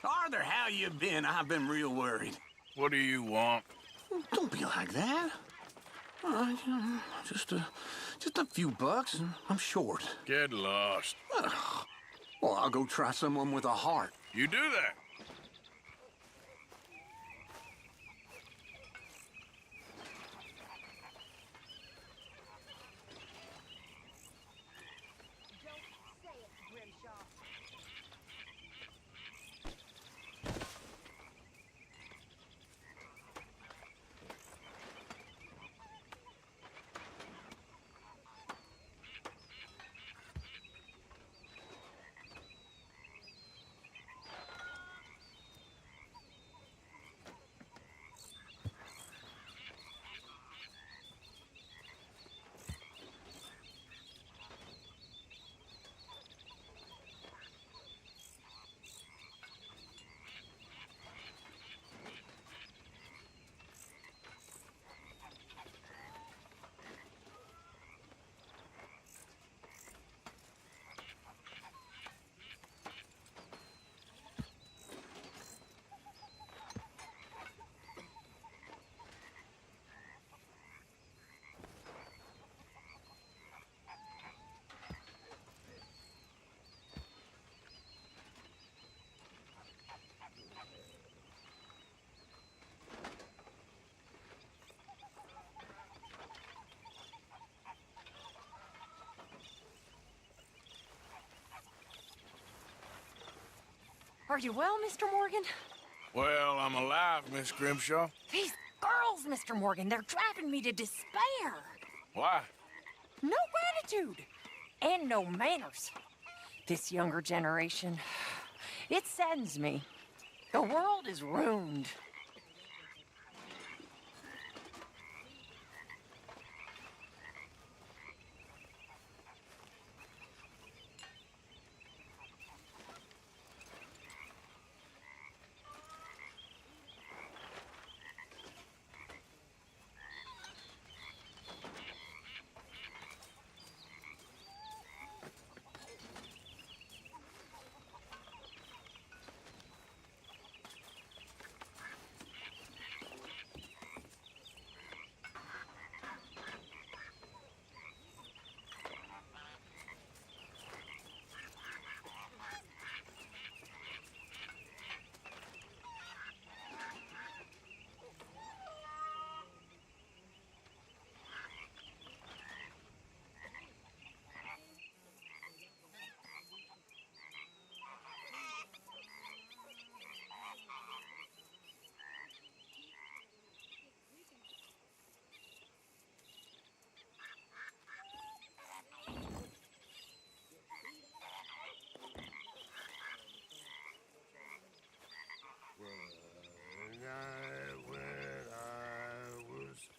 Arthur, how you been? I've been real worried. What do you want? Don't be like that. All right, just a few bucks, and I'm short. Get lost. Well, I'll go try someone with a heart. You do that. Are you well, Mr. Morgan? Well, I'm alive, Miss Grimshaw. These girls, Mr. Morgan, they're driving me to despair. Why? No gratitude. And no manners. This younger generation, it saddens me. The world is ruined.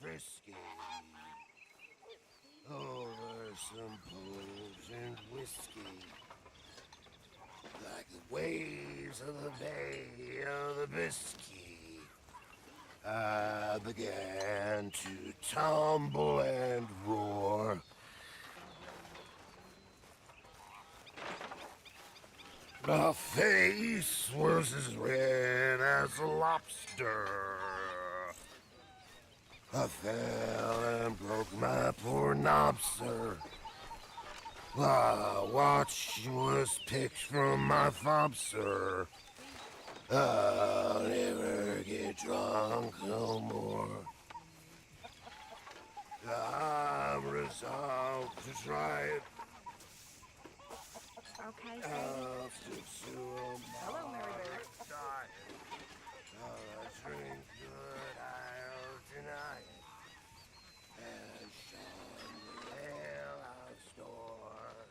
Frisky over some pubs and whiskey, like the waves of the Bay of the Biscay. I began to tumble and roar. My face was as red as a lobster. I fell and broke my poor knob, sir. My watch was picked from my fob, sir. I'll never get drunk no more. I'm resolved to try it. Okay, I'll stick to a hello, Mary Bear. diet. I'll drink good, I'll deny it. And shun the hell out store.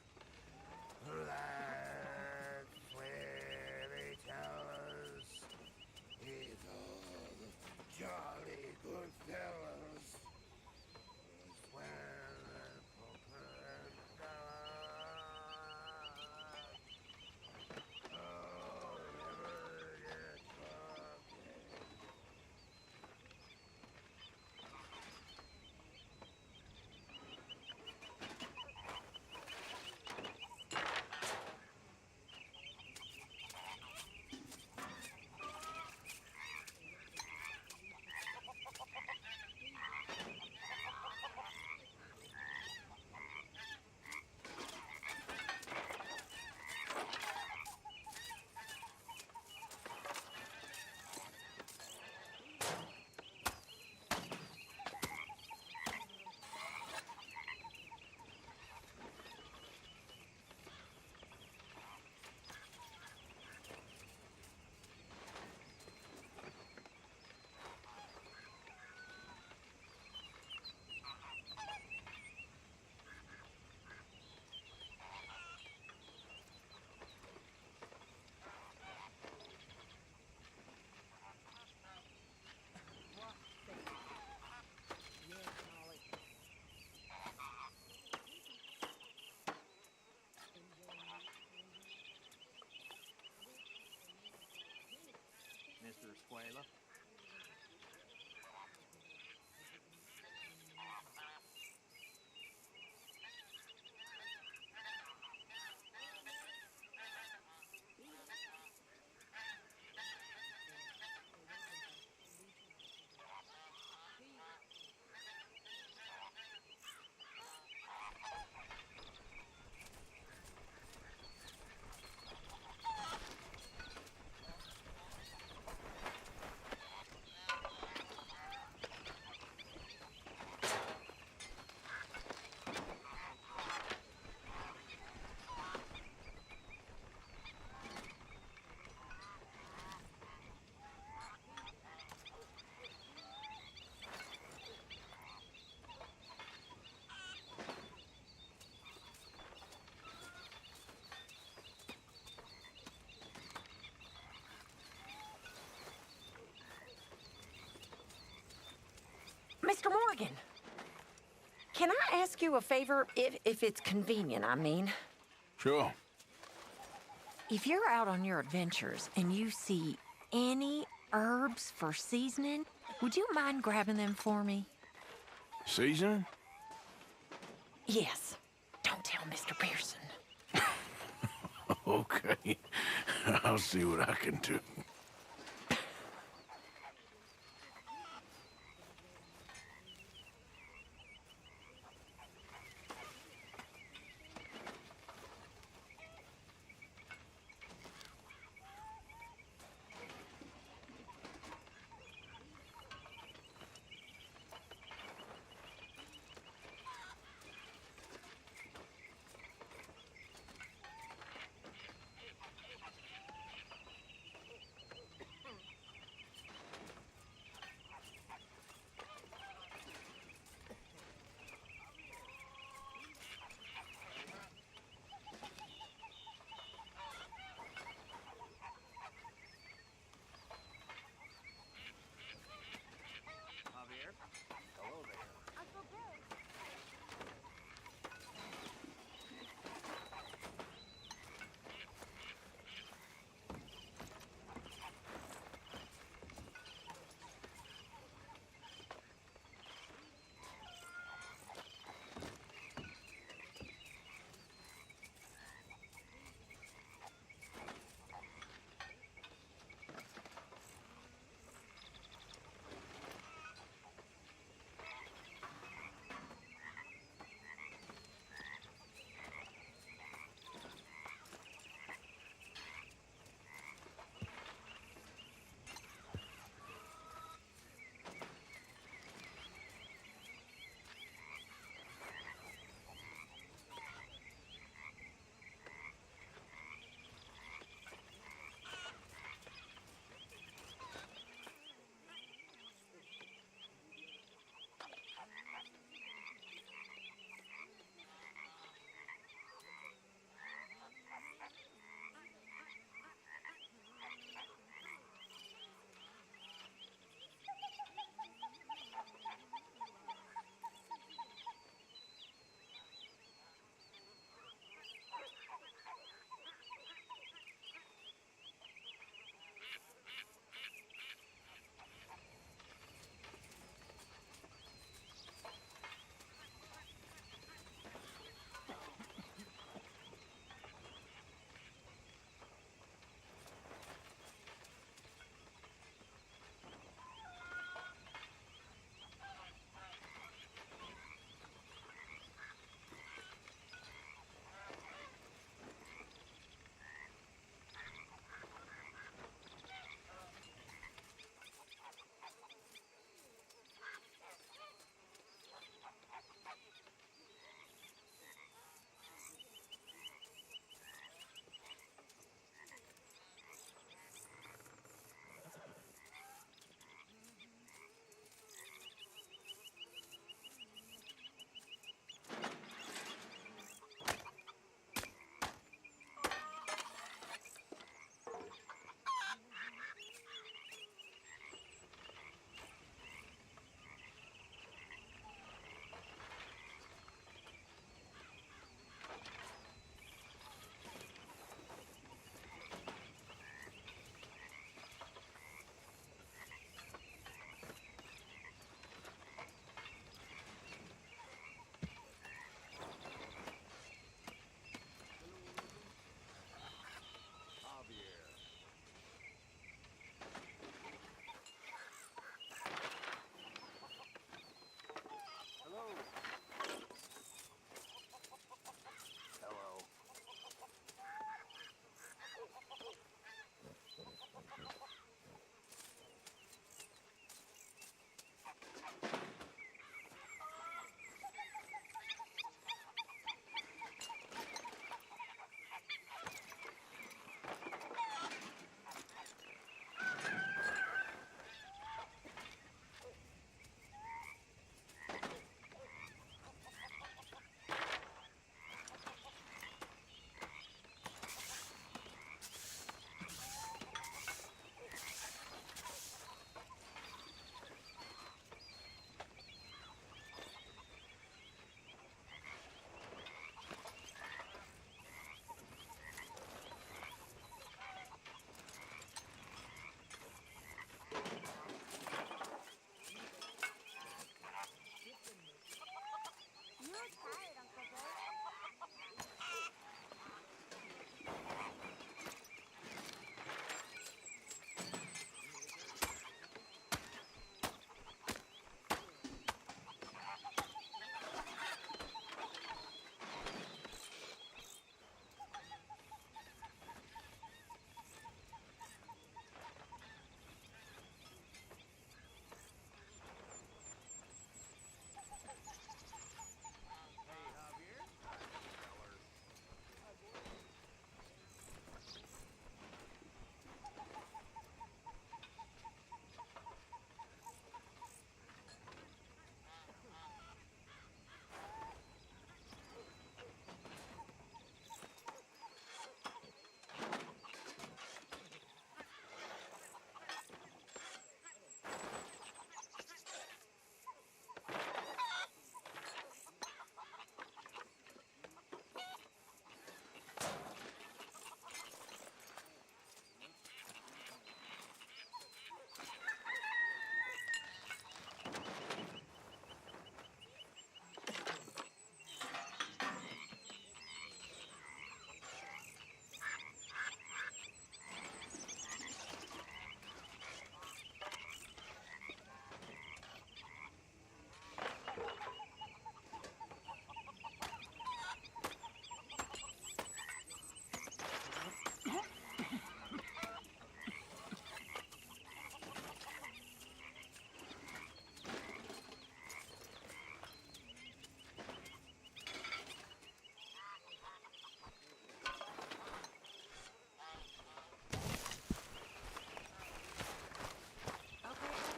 That's where they tell us it's all the jolly good fellas. It's when the poker and escuela. Mr. Morgan, can I ask you a favor, if it's convenient, I mean? Sure. If you're out on your adventures and you see any herbs for seasoning, would you mind grabbing them for me? Seasoning? Yes. Don't tell Mr. Pearson. Okay. I'll see what I can do.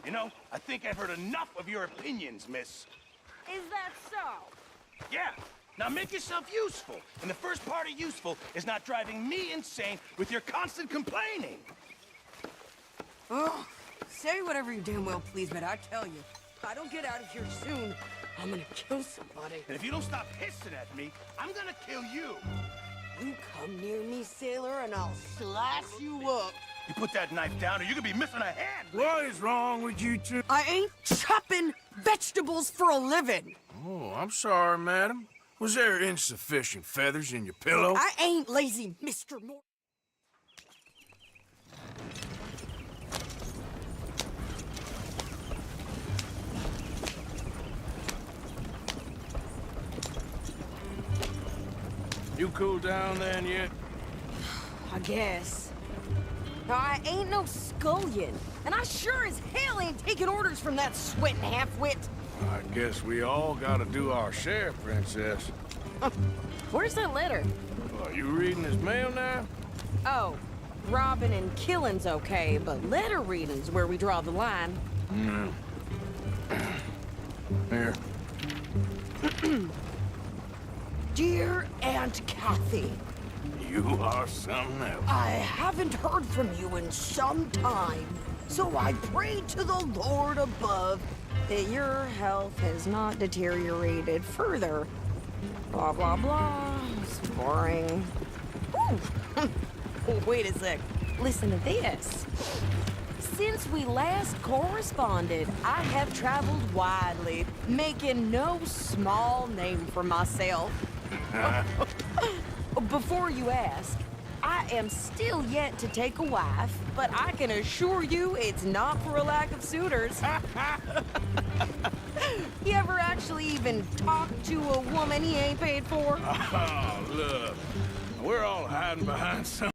You know, I think I've heard enough of your opinions, miss. Is that so? Yeah. Now make yourself useful. And the first part of useful is not driving me insane with your constant complaining. Oh, say whatever you damn well please, but I tell you, if I don't get out of here soon, I'm gonna kill somebody. And if you don't stop hissing at me, I'm gonna kill you. You come near me, sailor, and I'll slice you up. You put that knife down or you're gonna be missing a hand. What is wrong with you two? I ain't chopping vegetables for a living. Oh, I'm sorry, madam. Was there insufficient feathers in your pillow? I ain't lazy, Mr. Moore. You cooled down then yet? I guess. Now, I ain't no scullion, and I sure as hell ain't taking orders from that sweating half-wit. I guess we all gotta do our share, princess. Where's that letter? Are you reading his mail now? Oh, robbing and killing's okay, but letter reading's where we draw the line. Here. Dear Aunt Kathy, You are something else. I haven't heard from you in some time, so I pray to the Lord above that your health has not deteriorated further. Blah, blah, blah. It's boring. Ooh. Wait a sec. Listen to this. Since we last corresponded, I have traveled widely, making no small name for myself. Before you ask, I am still yet to take a wife, but I can assure you it's not for a lack of suitors. You ever actually even talked to a woman he ain't paid for? Oh, look. We're all hiding behind something.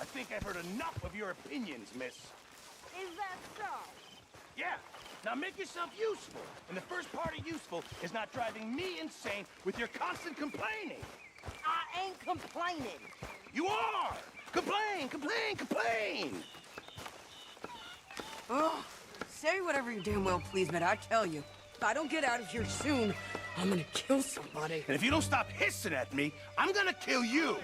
think I've heard enough of your opinions, miss. Is that so? Yeah. Now make yourself useful. And the first part of useful is not driving me insane with your constant complaining. I ain't complaining. You are! Complain, complain, complain! Oh, say whatever you damn well please, but I tell you, if I don't get out of here soon, I'm gonna kill somebody. And if you don't stop hissing at me, I'm gonna kill you.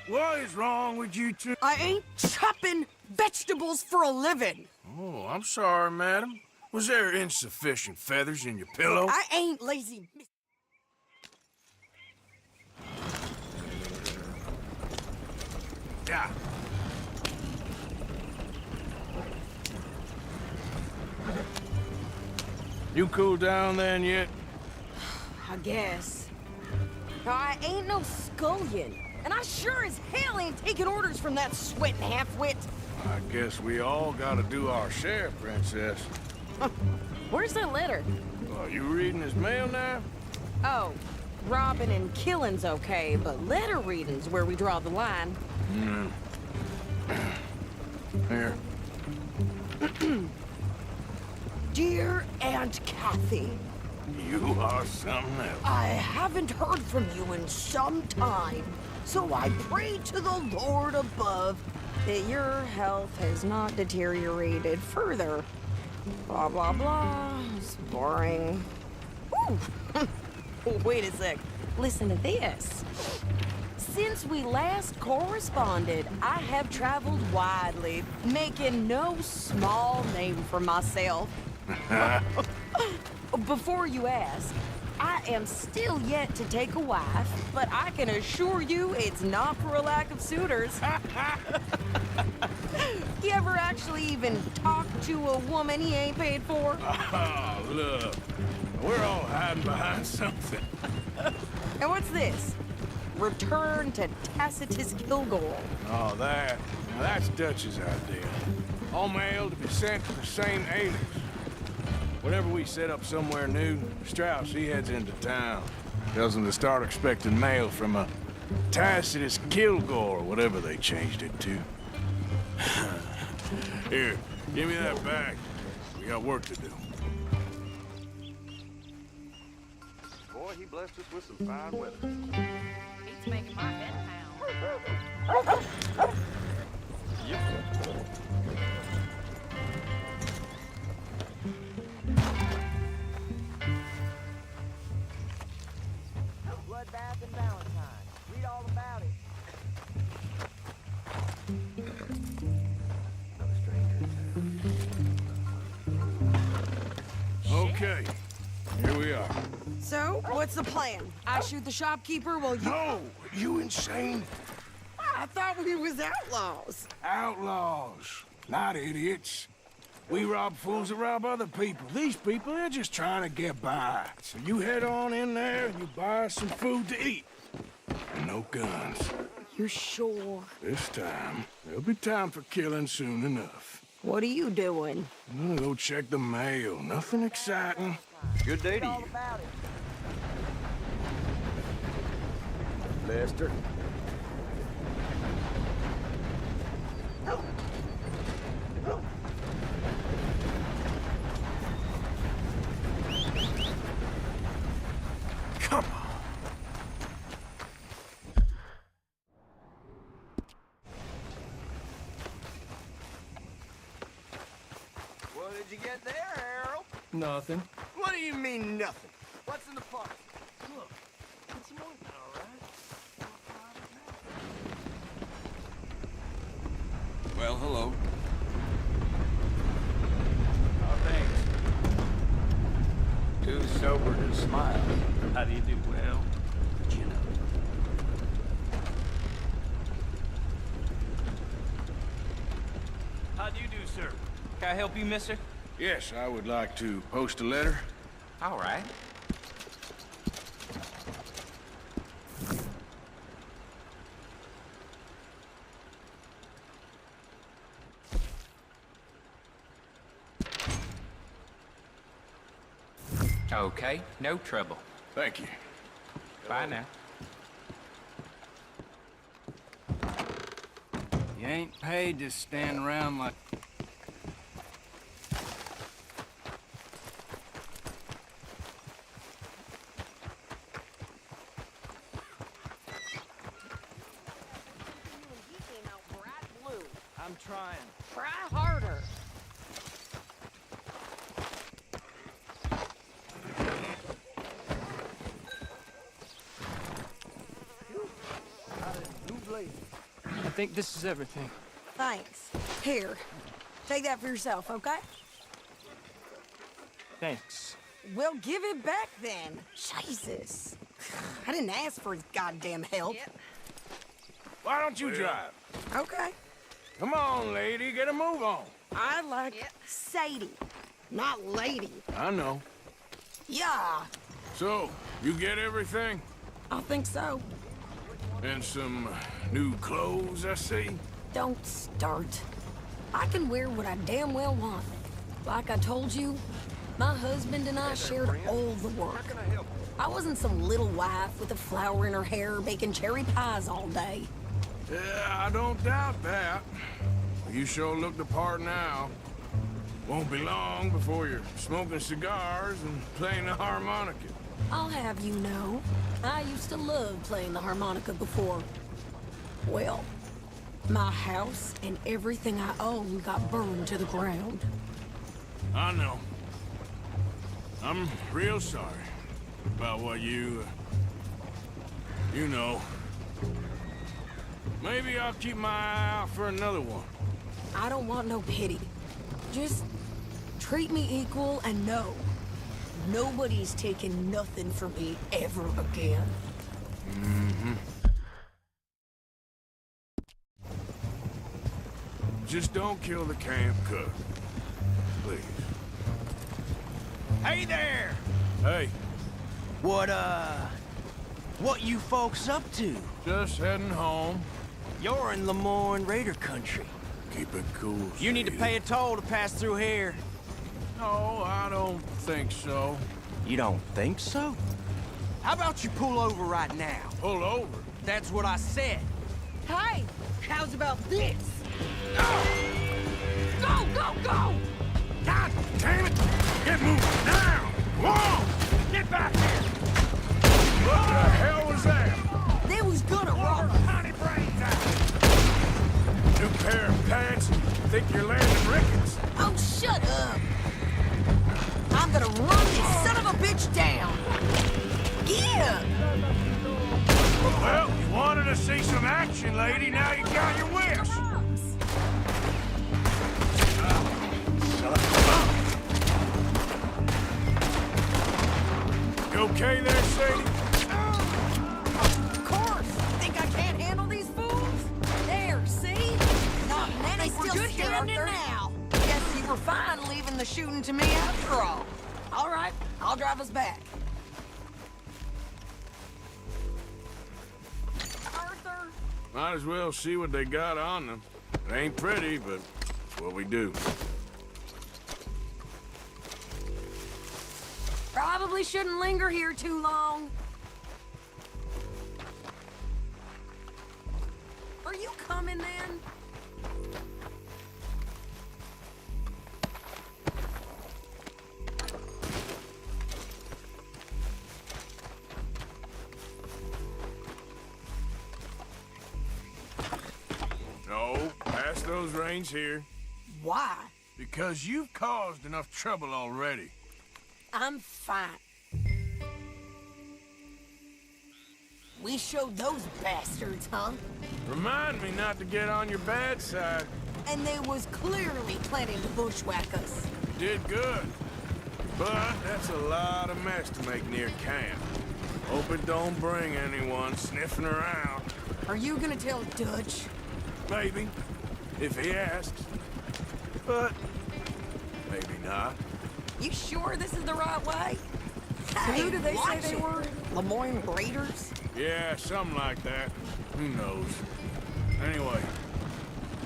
What is wrong with you two? I ain't chopping vegetables for a living. Oh, I'm sorry, madam. Was there insufficient feathers in your pillow? I ain't lazy. Yeah. You cooled down then yet? I guess. I ain't no scullion, and I sure as hell ain't taking orders from that sweating half-wit. I guess we all gotta do our share, princess. Where's that letter? Are you reading his mail now? Oh, robbing and killing's okay, but letter reading's where we draw the line. Here. Dear Aunt Kathy, You are something else. I haven't heard from you in some time, so I pray to the Lord above that your health has not deteriorated further. Blah, blah, blah. It's boring. Ooh. Wait a sec. Listen to this. Since we last corresponded, I have traveled widely, making no small name for myself. Before you ask, I am still yet to take a wife, but I can assure you it's not for a lack of suitors. You ever actually even talk to a woman he ain't paid for? Oh, look. We're all hiding behind something. And what's this? Return to Tacitus Kilgore. Oh, that's Dutch's idea. All mail to be sent to the same alias. Whenever we set up somewhere new, Strauss, he heads into town. Tells them to start expecting mail from a Tacitus Kilgore, whatever they changed it to. Here, give me that bag. We got work to do. Boy, he blessed us with some fine weather. He's making my head pound. Bloodbath and Valentine. Read all about it. Okay, here we are. So, what's the plan? I shoot the shopkeeper while you... No, you insane? I thought we was outlaws. Outlaws, not idiots. We rob fools that rob other people. These people, they're just trying to get by. So you head on in there and you buy us some food to eat. And no guns. You sure? This time, there'll be time for killing soon enough. What are you doing? I'm gonna go check the mail. Nothing exciting. Good day to All you, about it. Lester. Come on. What did you get there, Harold? Nothing. What do you mean, nothing? What's in the park? Look, it's more than all right. Well, hello. Oh, thanks. Too sober to smile. How do you do? Well, you know. How do you do, sir? Can I help you, mister? Yes, I would like to post a letter. All right. Okay, no trouble. Thank you. Bye now. Yeah, ain't paid to stand around like... I'm trying. Try harder. I think this is everything. Thanks. Here, take that for yourself, okay? Thanks. Well, give it back then. Jesus. I didn't ask for his goddamn help. Why don't you drive? Okay. Come on, lady, get a move on. I like Sadie, not lady. I know. Yeah, So, you get everything? I think so. And some new clothes, I see? Don't start. I can wear what I damn well want. Like I told you, my husband and I shared all the work. I wasn't some little wife with a flower in her hair baking cherry pies all day. Yeah, I don't doubt that. You sure look the part now. Won't be long before you're smoking cigars and playing the harmonica. I'll have you know, I used to love playing the harmonica before. Well, my house and everything I own got burned to the ground. I know. I'm real sorry about what you know. Maybe I'll keep my eye out for another one. I don't want no pity. Just treat me equal and know nobody's taking nothing from me ever again. Just don't kill the camp cook. Please. Hey there! Hey, What you folks up to? just heading home. You're in Lemoyne Raider country. Keep it cool. You need to Sadie. pay a toll to pass through here. No, I don't think so. You don't think so? How about you pull over right now? Pull over. That's what I said. Hey, how's about this? Go, go, go! God damn it! Get moving now! Whoa! Get back here! What the hell was that? They was gonna rob us. Honey brains out! New pair of pants? Think you're landing rickets? Oh, shut up. I'm gonna run this son of a bitch down. Yeah. Well, you wanted to see some action, lady. Now you got your wish. You okay there, Sadie? Of course. Think I can't handle these fools? There, see? Not many still good here, standing Arthur. now. Guess you were fine leaving the shooting to me after all. All right, I'll drive us back. Arthur. Might as well see what they got on them. It ain't pretty, but it's what we do. Probably shouldn't linger here too long. Are you coming then? No, pass those reins here. Why? Because you've caused enough trouble already. I'm fine. We showed those bastards, huh? Remind me not to get on your bad side. And they was clearly planning to bushwhack us. You did good. But that's a lot of mess to make near camp. Hope it don't bring anyone sniffing around. Are you gonna tell Dutch? Maybe, if he asks. But maybe not. You sure this is the right way? Hey, who did they say they were? Lemoyne Raiders? Yeah, something like that. Who knows? Anyway,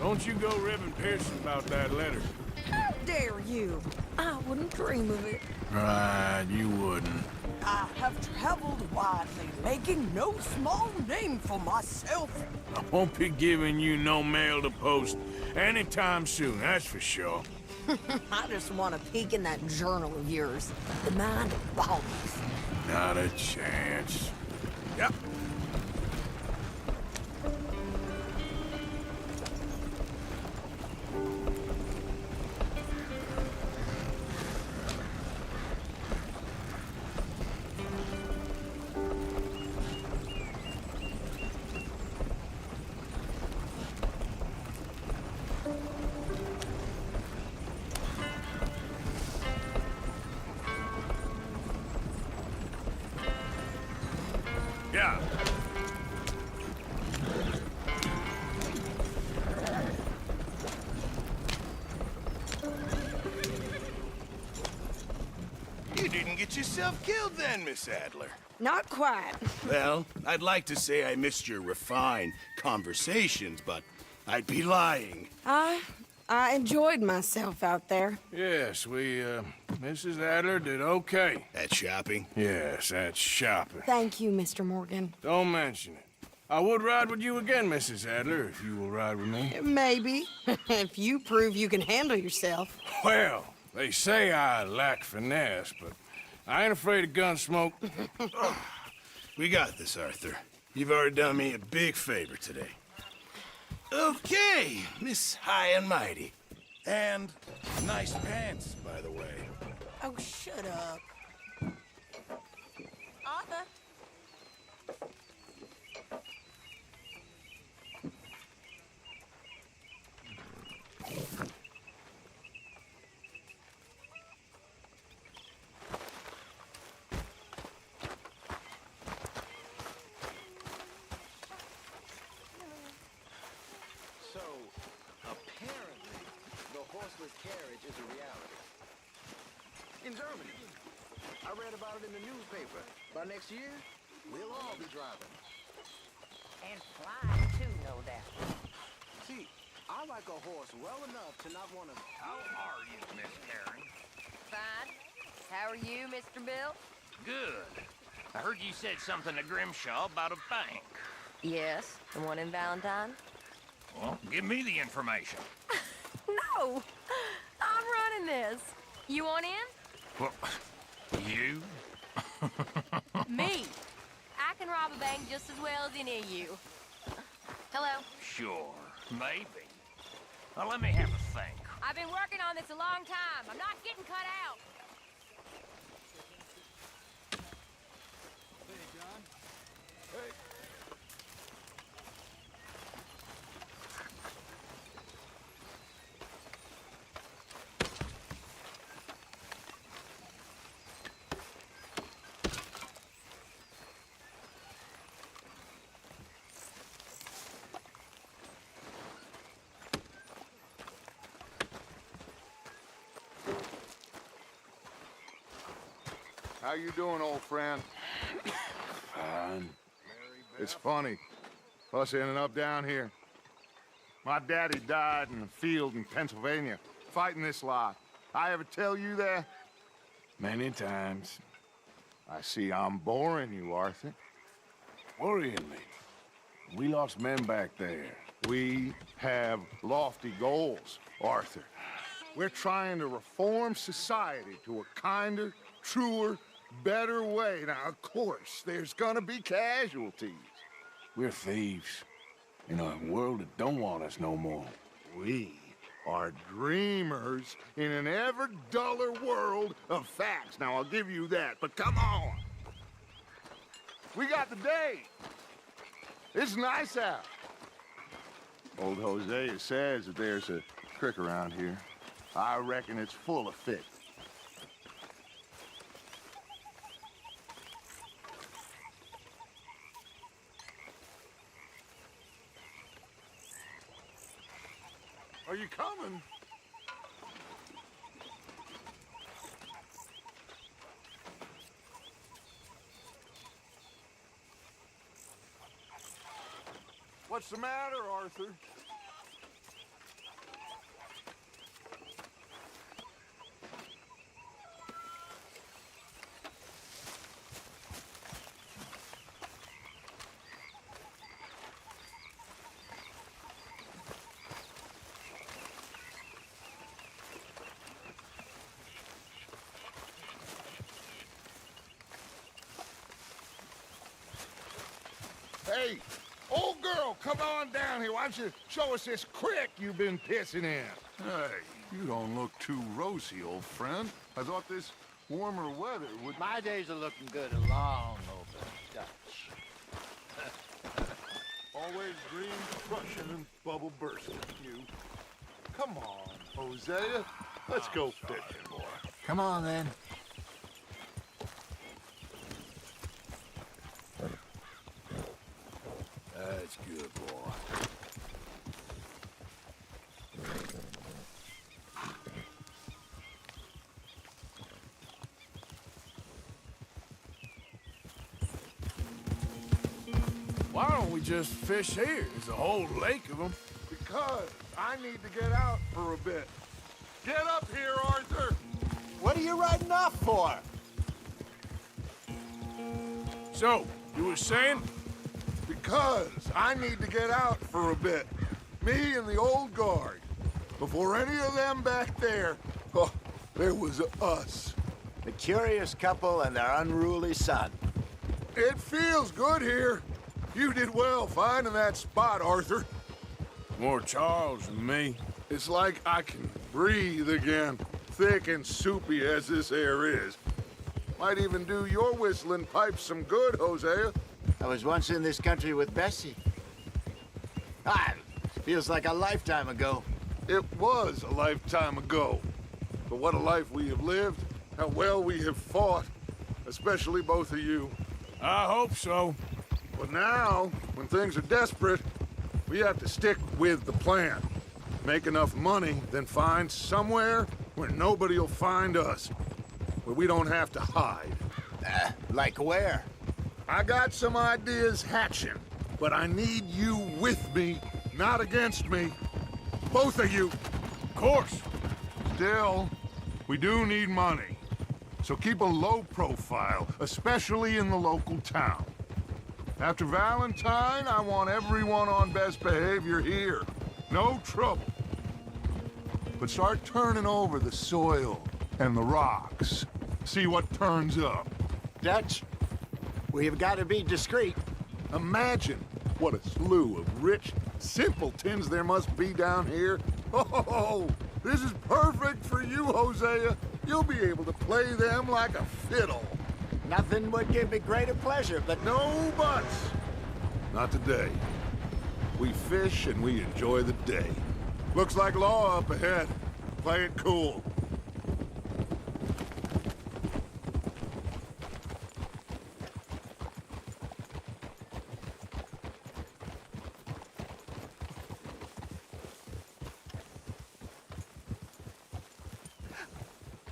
don't you go ribbing Pearson about that letter. How dare you? I wouldn't dream of it. Right, you wouldn't. I have traveled widely, making no small name for myself. I won't be giving you no mail to post anytime soon, that's for sure. I just want to peek in that journal of yours. The mind boggles. Not a chance. Yep. Yeah. You didn't get yourself killed then, Miss Adler. Not quite. Well, I'd like to say I missed your refined conversations, but I'd be lying. I enjoyed myself out there. Yes, Mrs. Adler did okay. That shopping? Yes, that's shopping. Thank you, Mr. Morgan. Don't mention it. I would ride with you again, Mrs. Adler, if you will ride with me. Maybe. If you prove you can handle yourself. Well, they say I lack finesse, but I ain't afraid of gun smoke. We got this, Arthur. You've already done me a big favor today. Okay, Miss High and Mighty. And nice pants, by the way. Oh, shut up. Arthur. So, apparently, the horseless carriage is a reality. In Germany. I read about it in the newspaper. By next year, we'll all be driving. And flying too, no doubt. See, I like a horse well enough to not want to... How are you, Miss Karen? Fine. How are you, Mr. Bill? Good. I heard you said something to Grimshaw about a bank. Yes, the one in Valentine. Well, give me the information. No! I'm running this. You want in? Well, you? Me. I can rob a bank just as well as any of you. Hello. Sure, maybe. Well, let me have a think. I've been working on this a long time. I'm not getting cut out. How you doing, old friend? Fine. It's funny, us ending up down here. My daddy died in a field in Pennsylvania, fighting this lot. I ever tell you that? Many times. I see I'm boring you, Arthur. Worrying me. We lost men back there. We have lofty goals, Arthur. We're trying to reform society to a kinder, truer, better way. Now, of course, there's gonna be casualties. We're thieves in a world that don't want us no more. We are dreamers in an ever duller world of facts. Now, I'll give you that, but come on. We got the day. It's nice out. Old Hosea says that there's a creek around here. I reckon it's full of fish. Are you coming? What's the matter, Arthur? girl, come on down here. Why don't you show us this crick you've been pissing in? Hey, you don't look too rosy, old friend. I thought this warmer weather would... My days are looking good along over Dutch. Always dreamed crushing and bubble bursting, you. Come on, Hosea. Let's go fishing, boy. Come on, then. That's good, boy. Why don't we just fish here? There's a whole lake of them. Because I need to get out for a bit. Get up here, Arthur! What are you riding off for? So, you were saying? Because I need to get out for a bit. Me and the old guard. Before any of them back there, oh, there was us. The curious couple and their unruly son. It feels good here. You did well finding that spot, Arthur. More Charles than me. It's like I can breathe again, thick and soupy as this air is. Might even do your whistling pipes some good, Hosea. I was once in this country with Bessie. Ah, feels like a lifetime ago. It was a lifetime ago. But what a life we have lived, how well we have fought, especially both of you. I hope so. But now, when things are desperate, we have to stick with the plan. Make enough money, then find somewhere where nobody will find us. Where we don't have to hide. Like where? I got some ideas hatching, but I need you with me, not against me. Both of you. Of course. Still, we do need money. So keep a low profile, especially in the local town. After Valentine, I want everyone on best behavior here. No trouble. But start turning over the soil and the rocks. See what turns up. Dutch, we've got to be discreet. Imagine what a slew of rich simpletons there must be down here. Oh, this is perfect for you, Hosea. You'll be able to play them like a fiddle. Nothing would give me greater pleasure, but No buts. Not today. We fish and we enjoy the day. Looks like law up ahead. Play it cool.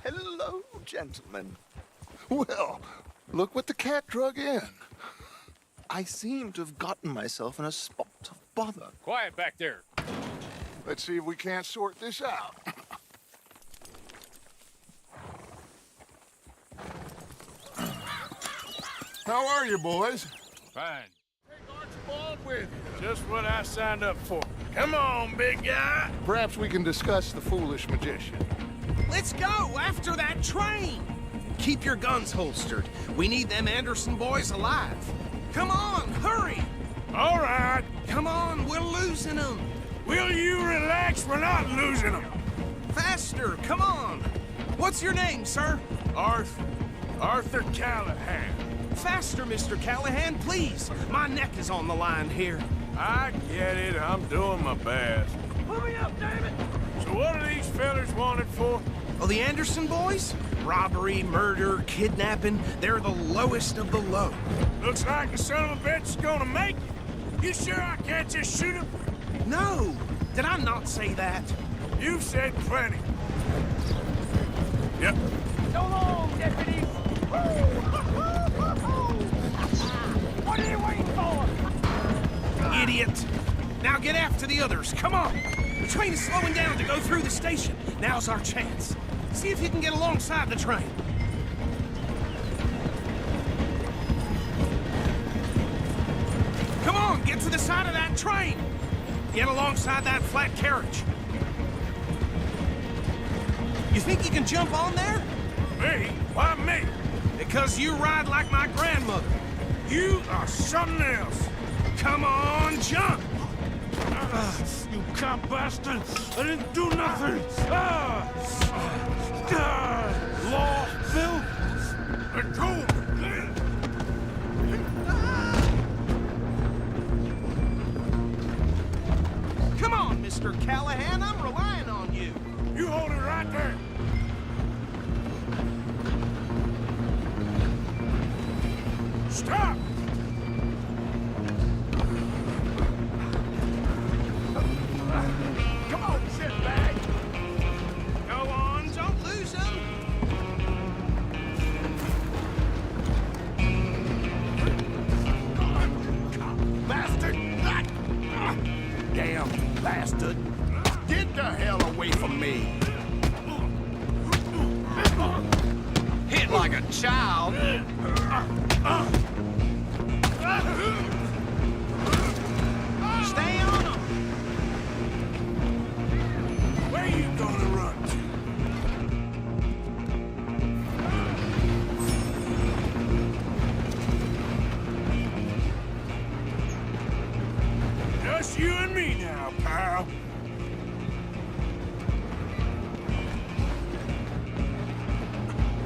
Hello, gentlemen. Well, look what the cat drug in. I seem to have gotten myself in a spot of bother. Quiet back there. Let's see if we can't sort this out. How are you, boys? Fine. Take Archibald with you. Just what I signed up for. Come on, big guy. Perhaps we can discuss the foolish magician. Let's go after that train! Keep your guns holstered. We need them Anderson boys alive. Come on, hurry! All right. Come on, we're losing them. Will you relax? We're not losing them. Faster, come on. What's your name, sir? Arthur Callahan. Faster, Mr. Callahan, please. My neck is on the line here. I get it. I'm doing my best. Pull me up, damn it! So what are these fellers wanted for? Oh, the Anderson boys? Robbery, murder, kidnapping. They're the lowest of the low. Looks like the son of a bitch is gonna make it. You sure I can't just shoot him? No! Did I not say that? You said plenty. Yep. So long, deputies! What are you waiting for? Idiot! Now get after the others, come on! The train is slowing down to go through the station. Now's our chance. See if you can get alongside the train. Come on, get to the side of that train! Get alongside that flat carriage. You think you can jump on there? Me? Why me? Because you ride like my grandmother. You are something else. Come on, jump! You cop bastard! I didn't do nothing! Law, Bill! Let go! Come on, Mr. Callahan, I'm relying on you. You hold it right there! Stop! Come on, sit back. Go on, don't lose him. Bastard! Damn bastard! Get the hell away from me! Hit like a child. Stay on him. Where you gonna run to? Just you and me now, pal.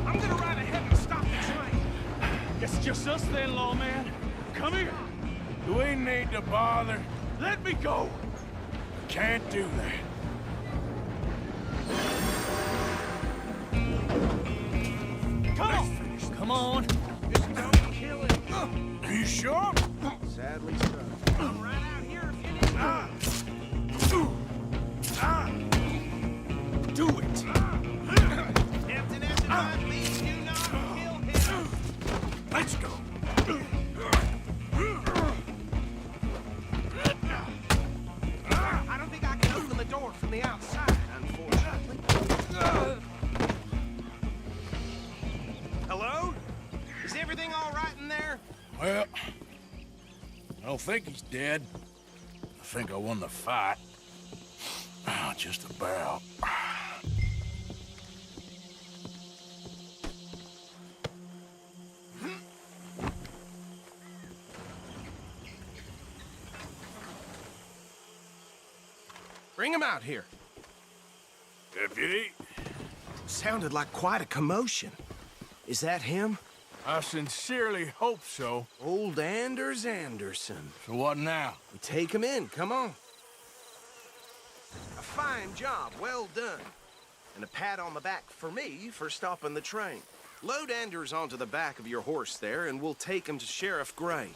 I'm gonna ride ahead and stop the train. It's just us then, lawman. Come here. We need to bother. Let me go. Can't do that. Come on. Come on. Just don't kill him. Are you sure? Sadly so. I'm right out here if you need me. Do it. Captain Essenbach, please do not kill him. Let's go. I don't think I can open the door from the outside, unfortunately. Hello? Is everything all right in there? Well, I don't think he's dead. I think I won the fight. Just about. Bring him out here. Deputy, Sounded like quite a commotion. Is that him? I sincerely hope so. Old Anders Anderson. So what now? Take him in, come on. A fine job, well done. And a pat on the back for me for stopping the train. Load Anders onto the back of your horse there, and we'll take him to Sheriff Gray.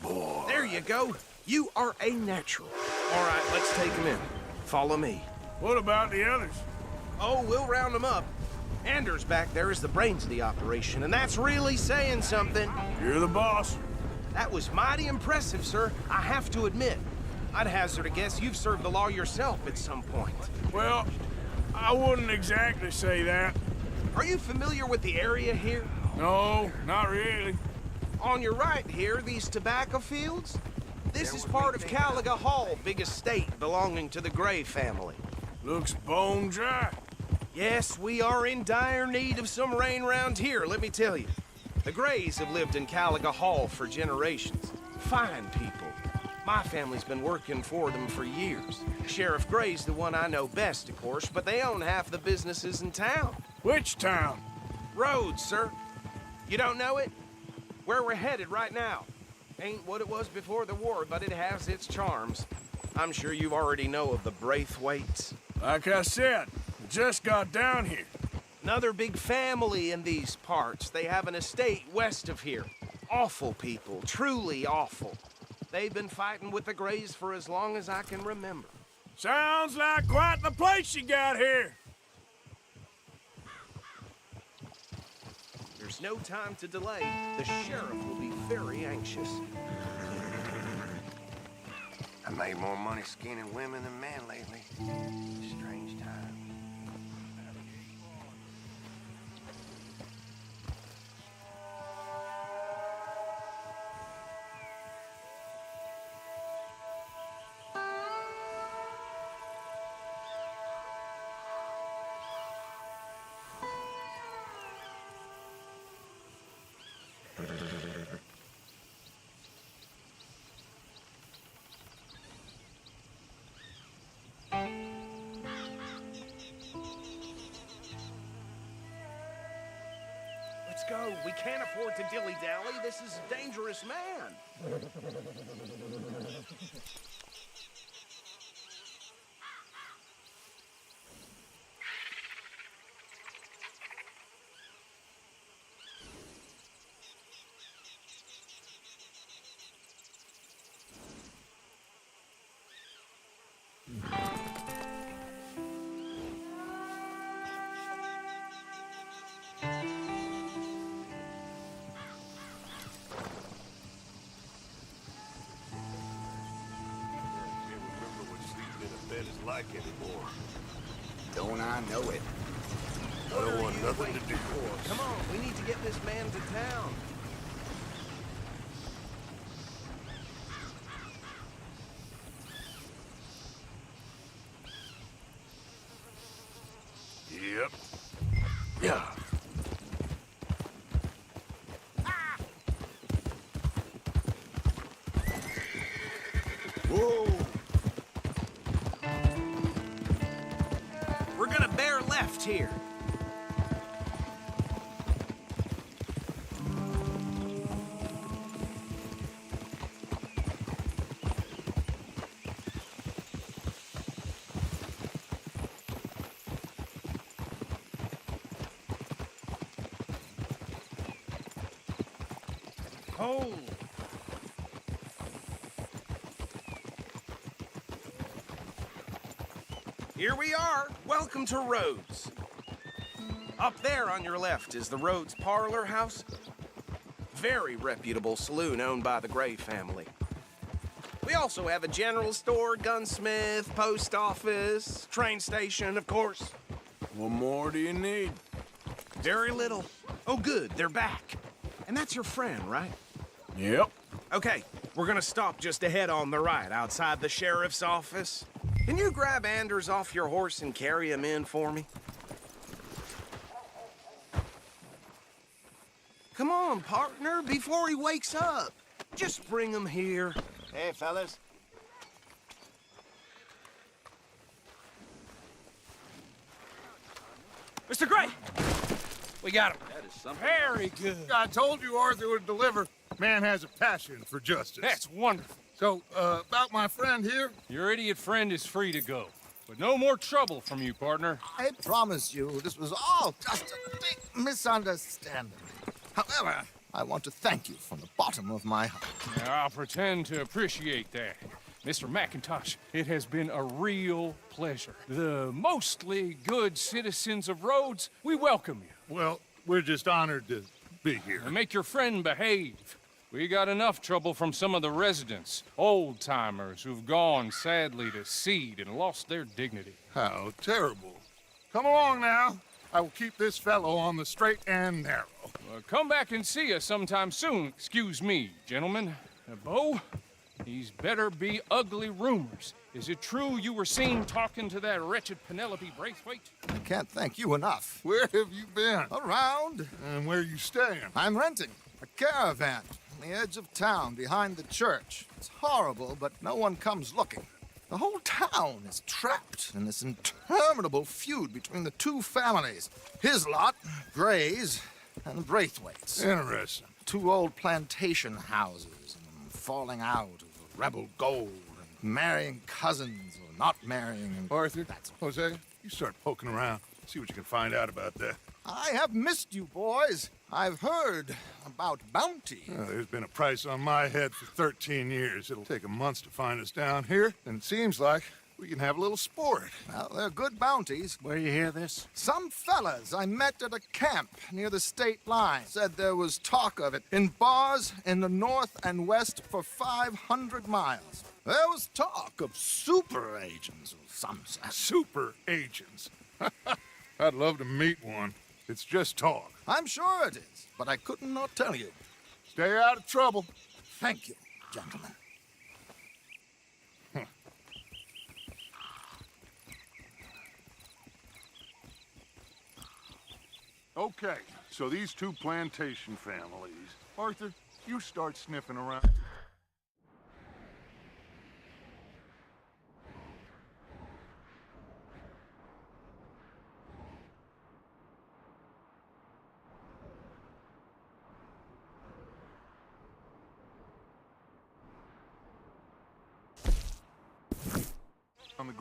Boy. There you go. You are a natural. All right, let's take him in. Follow me. What about the others? Oh, we'll round them up. Anders back there is the brains of the operation, and that's really saying something. You're the boss. That was mighty impressive, sir. I have to admit. I'd hazard a guess you've served the law yourself at some point. Well, I wouldn't exactly say that. Are you familiar with the area here? No, not really. On your right here, these tobacco fields? This is part of Caliga Hall, big estate belonging to the Gray family. Looks bone dry. Yes, we are in dire need of some rain round here, let me tell you. The Grays have lived in Caliga Hall for generations. Fine people. My family's been working for them for years. Sheriff Gray's the one I know best, of course, but they own half the businesses in town. Which town? Rhodes, sir. You don't know it? Where we're headed right now. Ain't what it was before the war, but it has its charms. I'm sure you already know of the Braithwaites. Like I said, just got down here. Another big family in these parts. They have an estate west of here. Awful people, truly awful. They've been fighting with the Grays for as long as I can remember. Sounds like quite the place you got here. There's no time to delay. The sheriff will be very anxious. I made more money skinning women than men lately. Strange time. go. We can't afford to dilly-dally. This is a dangerous man. Like anymore. Don't I know it? I don't want nothing to do with it. Come on, we need to get this man to town. Yep. Yeah. Whoa! We're gonna bear left here. Oh. Here we are. Welcome to Rhodes. Up there on your left is the Rhodes Parlor House. Very reputable saloon owned by the Gray family. We also have a general store, gunsmith, post office, train station, of course. What more do you need? Very little. Oh, good, they're back. And that's your friend, right? Yep. Okay, we're gonna stop just ahead on the right, outside the sheriff's office. Can you grab Anders off your horse and carry him in for me? Come on, partner, before he wakes up. Just bring him here. Hey, fellas. Mr. Gray! We got him. That is something. Very good. I told you Arthur would deliver. Man has a passion for justice. That's wonderful. So, about my friend here? Your idiot friend is free to go. But no more trouble from you, partner. I promise you, this was all just a big misunderstanding. However, I want to thank you from the bottom of my heart. Now, I'll pretend to appreciate that. Mr. McIntosh, it has been a real pleasure. The mostly good citizens of Rhodes, we welcome you. Well, we're just honored to be here. And make your friend behave. We got enough trouble from some of the residents, old-timers who've gone, sadly, to seed and lost their dignity. How terrible. Come along now. I will keep this fellow on the straight and narrow. Well, come back and see us sometime soon. Excuse me, gentlemen. Bo, these better be ugly rumors. Is it true you were seen talking to that wretched Penelope Braithwaite? I can't thank you enough. Where have you been? Around. And where are you staying? I'm renting a caravan on the edge of town behind the church. It's horrible, but no one comes looking. The whole town is trapped in this interminable feud between the two families. His lot, Gray's, and the Braithwaites. Interesting. Two old plantation houses, and falling out of rebel gold, and marrying cousins or not marrying. And Arthur, Jose, you start poking around. See what you can find out about that. I have missed you, boys. I've heard about bounty. There's been a price on my head for 13 years. It'll take a month to find us down here, and it seems like we can have a little sport. Well, they're good bounties. Where you hear this? Some fellas I met at a camp near the state line said there was talk of it in bars in the north and west for 500 miles. There was talk of super agents of some sort. Super agents? I'd love to meet one. It's just talk. I'm sure it is, but I couldn't not tell you. Stay out of trouble. Thank you, gentlemen. Okay, so these two plantation families. Arthur, you start sniffing around.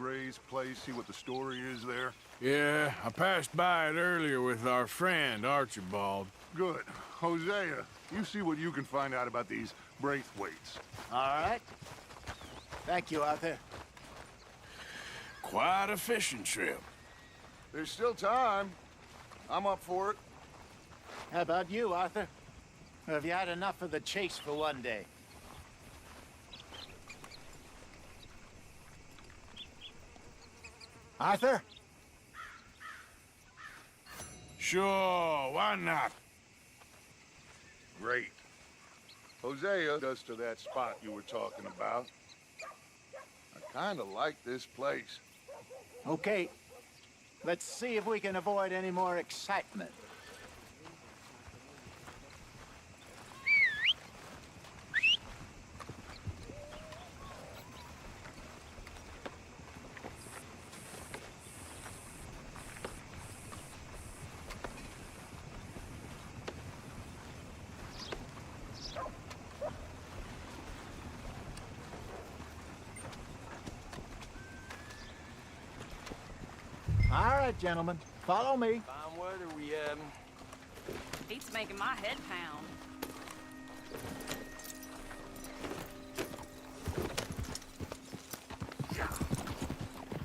Gray's place, see what the story is there? Yeah, I passed by it earlier with our friend, Archibald. Good. Hosea, you see what you can find out about these Braithwaites. All right. Thank you, Arthur. Quite a fishing trip. There's still time. I'm up for it. How about you, Arthur? Or have you had enough of the chase for one day? Arthur? Sure, why not? Great. Hosea does to that spot you were talking about. I kind of like this place. Okay. Let's see if we can avoid any more excitement. All right, gentlemen, follow me. Fine weather, we, Beats making my head pound.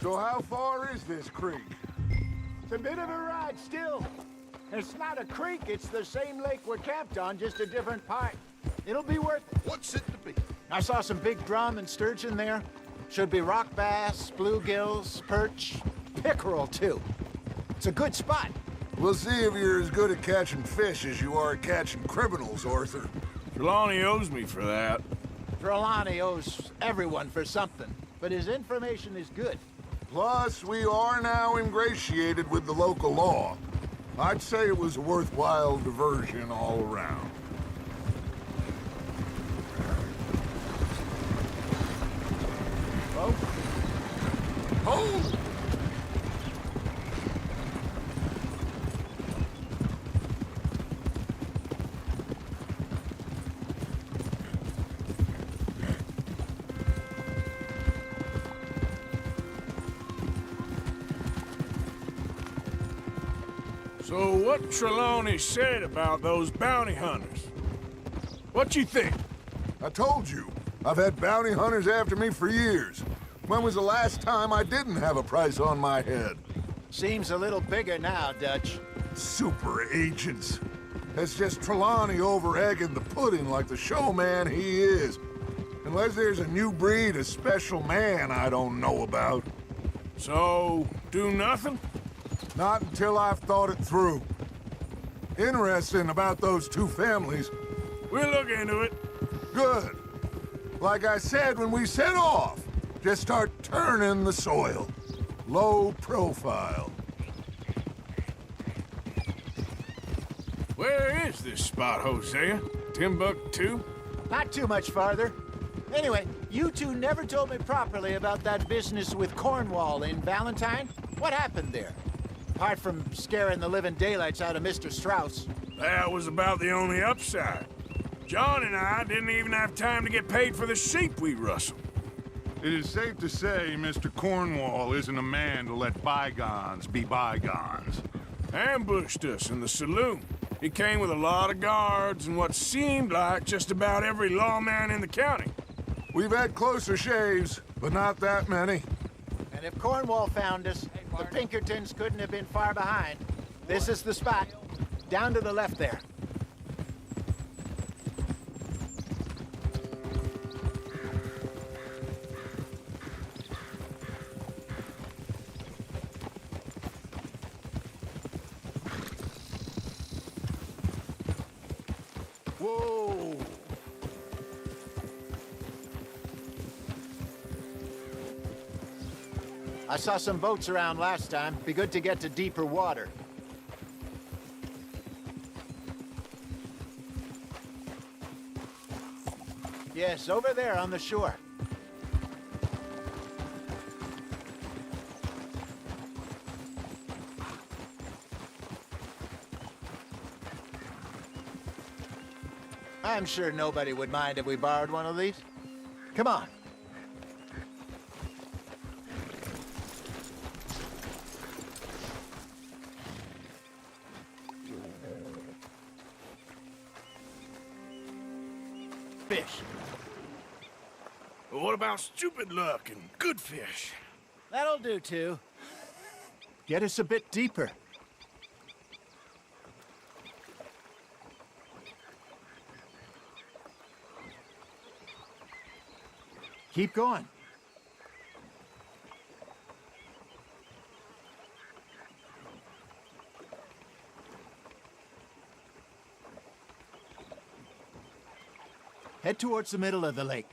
So how far is this creek? It's a bit of a ride still. It's not a creek, it's the same lake we're camped on, just a different part. It'll be worth it. What's it to be? I saw some big drum and sturgeon there. Should be rock bass, bluegills, perch, pickerel too. It's a good spot. We'll see if you're as good at catching fish as you are at catching criminals, Arthur. Trelawney owes me for that. Trelawney owes everyone for something, but his information is good. Plus, we are now ingratiated with the local law. I'd say it was a worthwhile diversion all around. Oh. Hold! So what Trelawney said about those bounty hunters? What you think? I told you, I've had bounty hunters after me for years. When was the last time I didn't have a price on my head? Seems a little bigger now, Dutch. Super agents. That's just Trelawney over-egging the pudding like the showman he is. Unless there's a new breed of special man I don't know about. So, do nothing? Not until I've thought it through. Interesting about those two families. We'll look into it. Good. Like I said when we set off, just start turning the soil. Low profile. Where is this spot, Hosea? Timbuktu? Not too much farther. Anyway, you two never told me properly about that business with Cornwall in Valentine. What happened there? Apart from scaring the living daylights out of Mr. Strauss. That was about the only upside. John and I didn't even have time to get paid for the sheep we rustled. It is safe to say Mr. Cornwall isn't a man to let bygones be bygones. Ambushed us in the saloon. He came with a lot of guards and what seemed like just about every lawman in the county. We've had closer shaves, but not that many. And if Cornwall found us, the Pinkertons couldn't have been far behind. This is the spot. Down to the left there. Whoa! I saw some boats around last time. Be good to get to deeper water. Yes, over there on the shore. I'm sure nobody would mind if we borrowed one of these. Come on. But what about stupid luck and good fish? That'll do, too. Get us a bit deeper. Keep going. Head towards the middle of the lake.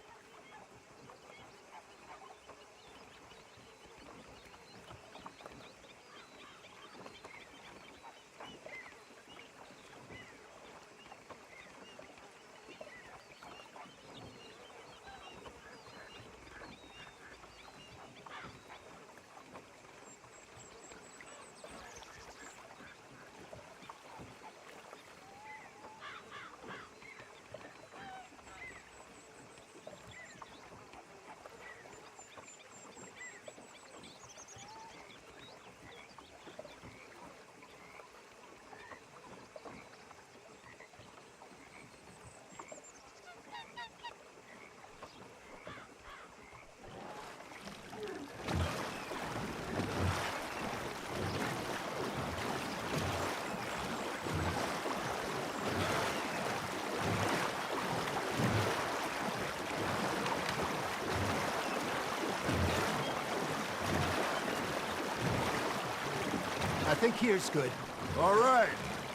I think here's good. All right.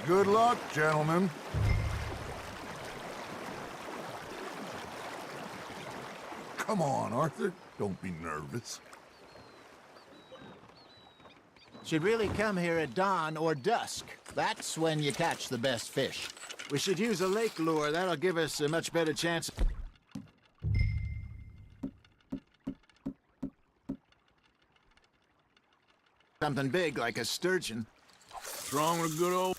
Good luck, gentlemen. Come on, Arthur. Don't be nervous. Should really come here at dawn or dusk. That's when you catch the best fish. We should use a lake lure. That'll give us a much better chance. Something big like a sturgeon. Strong or good old...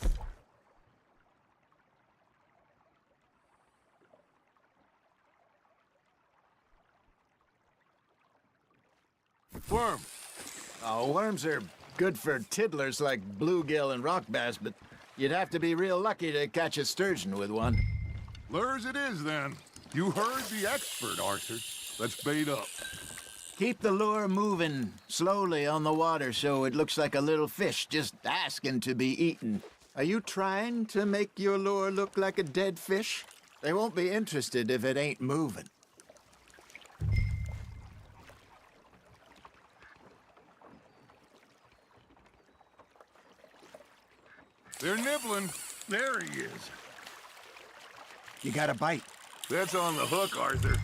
worm. Oh, worms are good for tiddlers like bluegill and rock bass, but you'd have to be real lucky to catch a sturgeon with one. Lures it is, then. You heard the expert, Arthur. Let's bait up. Keep the lure moving slowly on the water so it looks like a little fish just asking to be eaten. Are you trying to make your lure look like a dead fish? They won't be interested if it ain't moving. They're nibbling. There he is. You got a bite. That's on the hook, Arthur.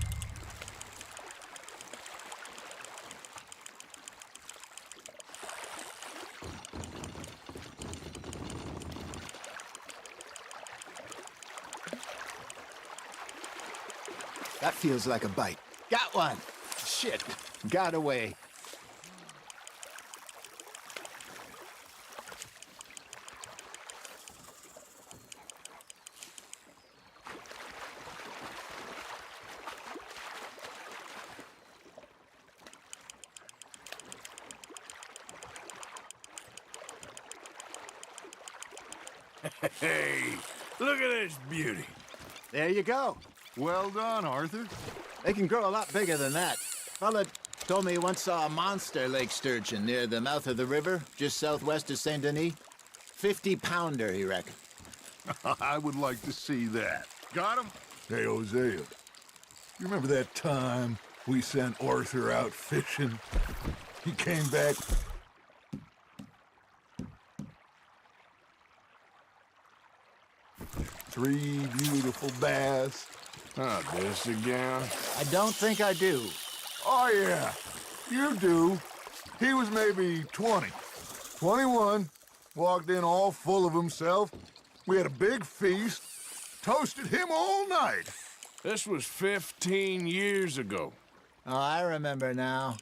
That feels like a bite. Got one. Shit. Got away. Hey, look at this beauty. There you go. Well done, Arthur. They can grow a lot bigger than that. Fella told me he once saw a monster lake sturgeon near the mouth of the river, just southwest of Saint Denis. 50-pounder, he reckoned. I would like to see that. Got him? Hey, Hosea. You remember that time we sent Arthur out fishing? He came back... Three beautiful bass. Not this again. I don't think I do. Oh, yeah. You do. He was maybe 20. 21. Walked in all full of himself. We had a big feast. Toasted him all night. This was 15 years ago. Oh, I remember now.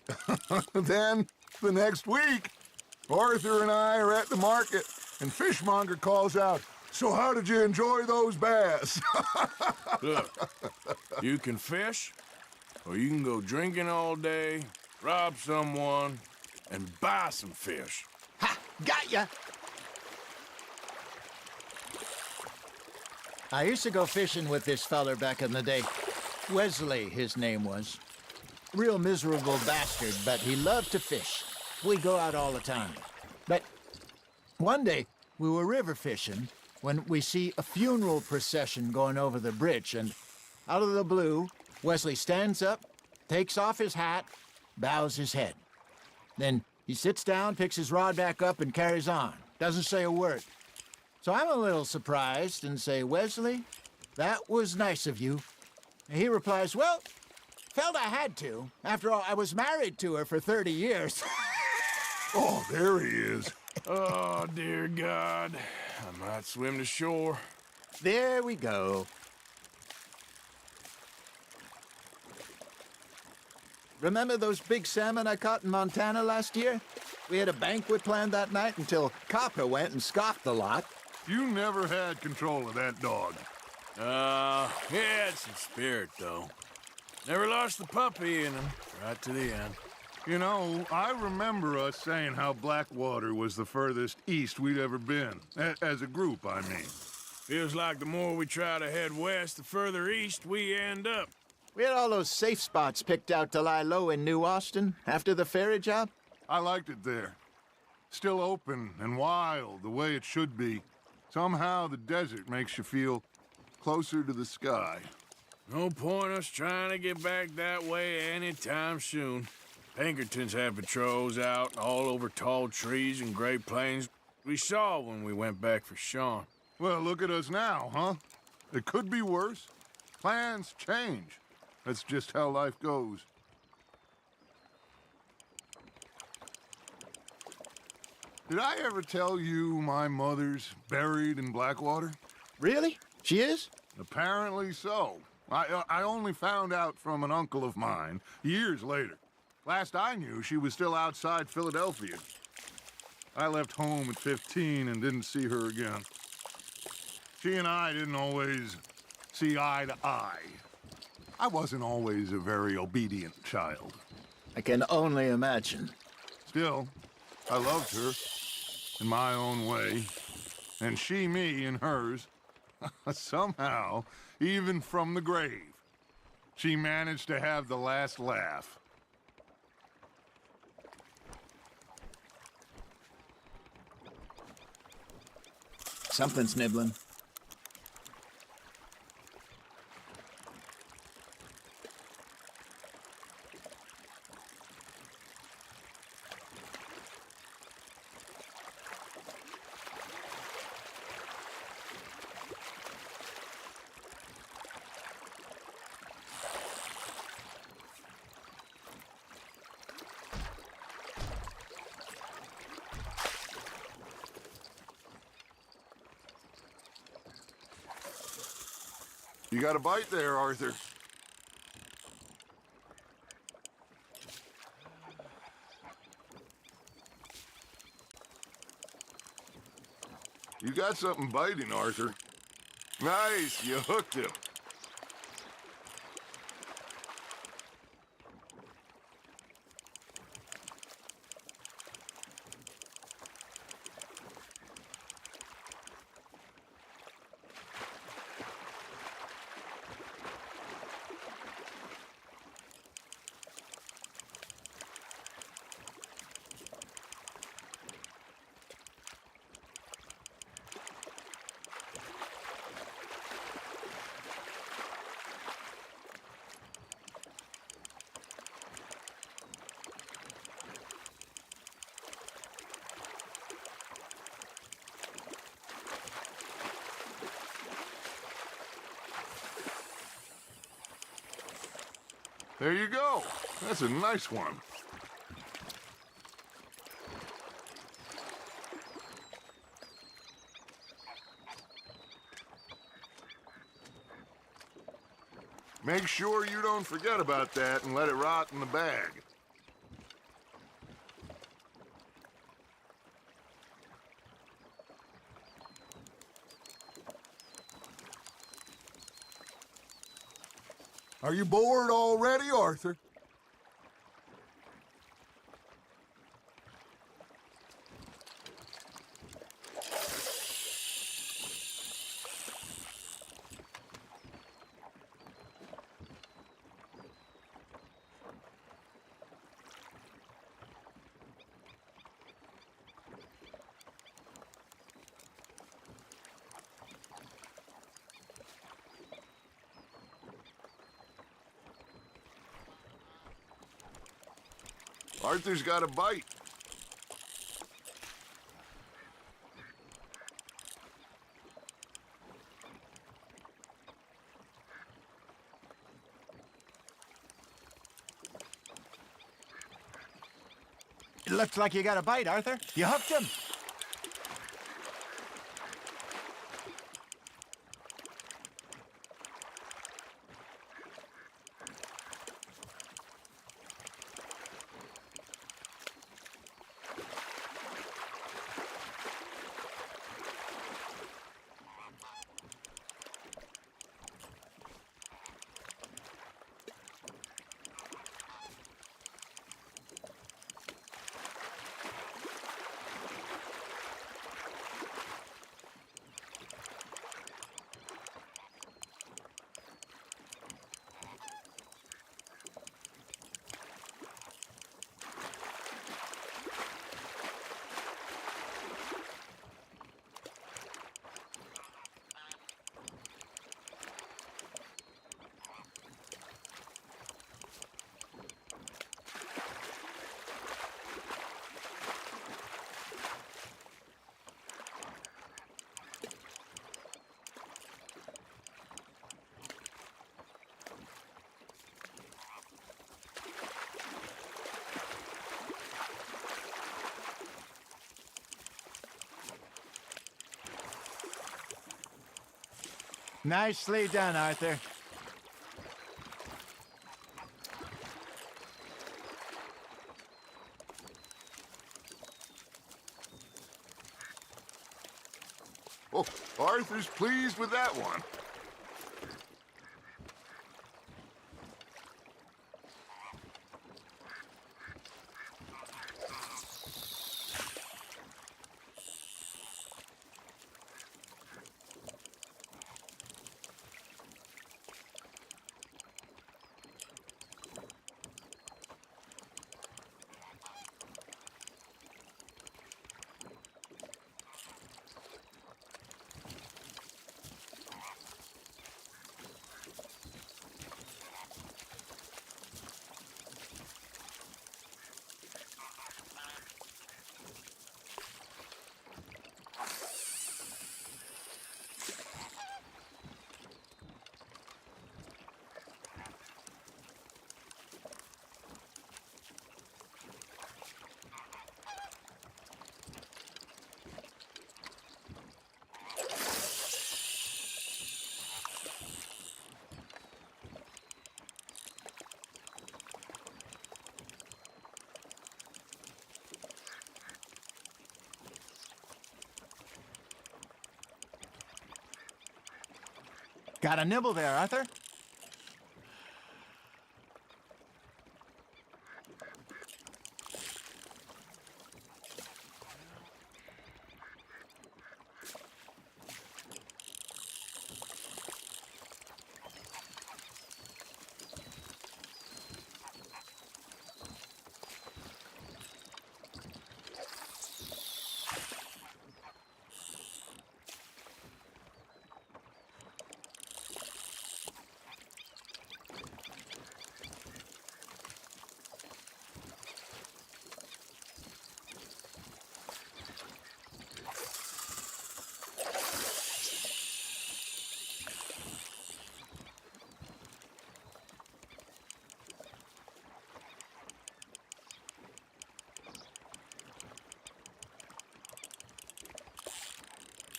Then, the next week, Arthur and I are at the market, and Fishmonger calls out, "So how did you enjoy those bass?" Look, you can fish, or you can go drinking all day, rob someone, and buy some fish. Ha! Got ya! I used to go fishing with this feller back in the day. Wesley, his name was. real miserable bastard, but he loved to fish. We go out all the time. But one day, we were river fishing when we see a funeral procession going over the bridge, and out of the blue, Wesley stands up, takes off his hat, bows his head. Then he sits down, picks his rod back up, and carries on. Doesn't say a word. So I'm a little surprised and say, Wesley, that was nice of you. And he replies, well, felt I had to. After all, I was married to her for 30 years. Oh, there he is. Oh, dear God. I might swim to shore. There we go. Remember those big salmon I caught in Montana last year? We had a banquet planned that night until Copper went and scoffed the lot. You never had control of that dog. He had some spirit, though. Never lost the puppy in him, right to the end. You know, I remember us saying how Blackwater was the furthest east we'd ever been. As a group, I mean. Feels like the more we try to head west, the further east we end up. We had all those safe spots picked out to lie low in New Austin after the ferry job. I liked it there. Still open and wild, the way it should be. Somehow the desert makes you feel closer to the sky. No point us trying to get back that way anytime soon. Pinkertons have patrols out all over tall trees and Great Plains. We saw when we went back for Sean. Well, look at us now, huh? It could be worse. Plans change. That's just how life goes. Did I ever tell you my mother's buried in Blackwater? Really? She is? Apparently so. I only found out from an uncle of mine years later. Last I knew, she was still outside Philadelphia. I left home at 15 and didn't see her again. She and I didn't always see eye to eye. I wasn't always a very obedient child. I can only imagine. Still, I loved her in my own way, and she me in hers. Somehow, even from the grave, she managed to have the last laugh. Something's nibbling. You got a bite there, Arthur. You got something biting, Arthur. Nice, you hooked him. There you go. That's a nice one. Make sure you don't forget about that and let it rot in the bag. Are you bored already, Arthur? Arthur's got a bite. It looks like you got a bite, Arthur. You hooked him. Nicely done, Arthur. Oh, Arthur's pleased with that one. Got a nibble there, Arthur?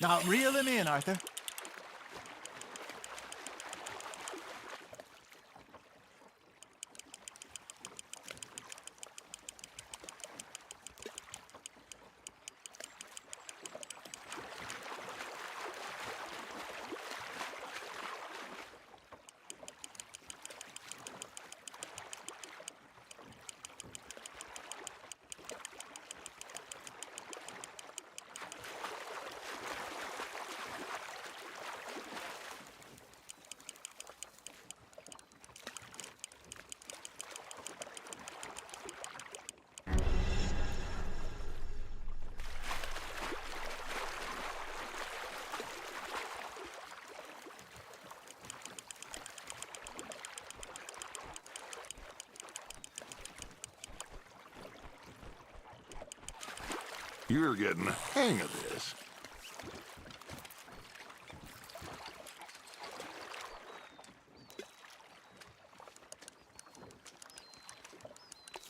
Now, reel him in, Arthur. You're getting the hang of this.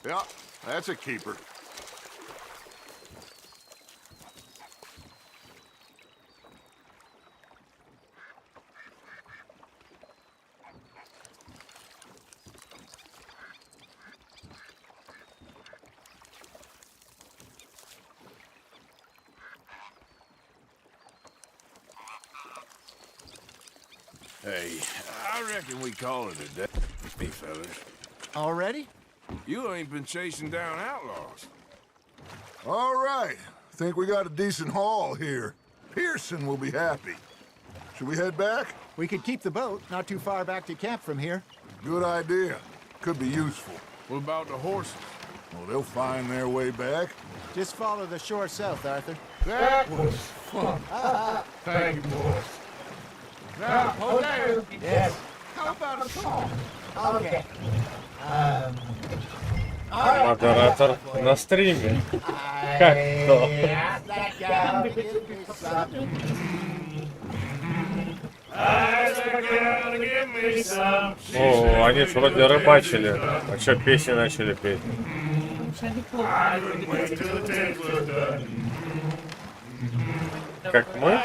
Yeah, that's a keeper. Hey, I reckon we call it a day, me fellas. Already? You ain't been chasing down outlaws. All right. Think we got a decent haul here. Pearson will be happy. Should we head back? We could keep the boat not too far back to camp from here. Good idea. Could be useful. What about the horses? Well, they'll find their way back. Just follow the shore south, Arthur. That was fun. Thank you, boys. Now, okay. Yes. How about a song? Okay. Модератор на стриме. Как то? О, они ж вроде рыбачили. А чё песни начали петь? Как мы?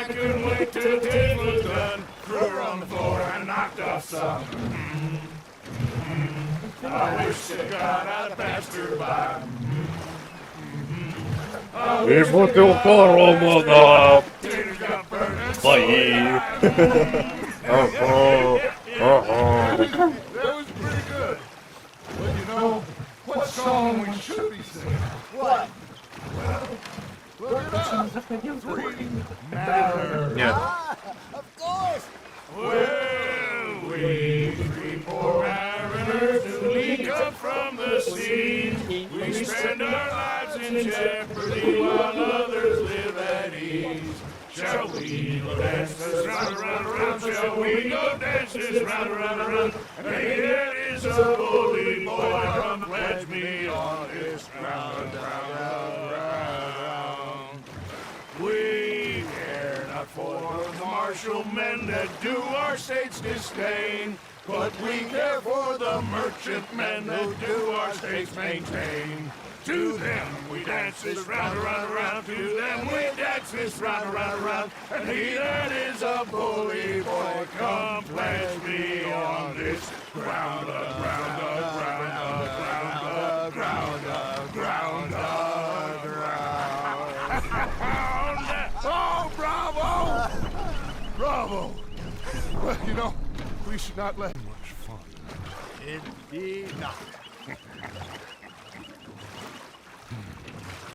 И бутылку рома на свои. Ага, ага. That was pretty good. But you know, what song we should be singing? What? Look it up. Three matter. Нет. Of course. Well, we three poor mariners who leak up from the sea. We spend our lives in jeopardy while others live at ease. Shall we go dance this round, around, around? Shall we go dance this round, around, around? Hey, there is a bully boy, come pledge me on this round, round, round. We care not for the martial men that do our state's disdain, but we care for the merchantmen that do our state's maintain. To them we dance this round, around, around. To them we dance this round, around, around. And he that is a bully boy, come pledge me on this ground, ground, ground, ground, ground, ground, ground. Oh, bravo! Bravo! Well, you know, we should not let much fun. Indeed not.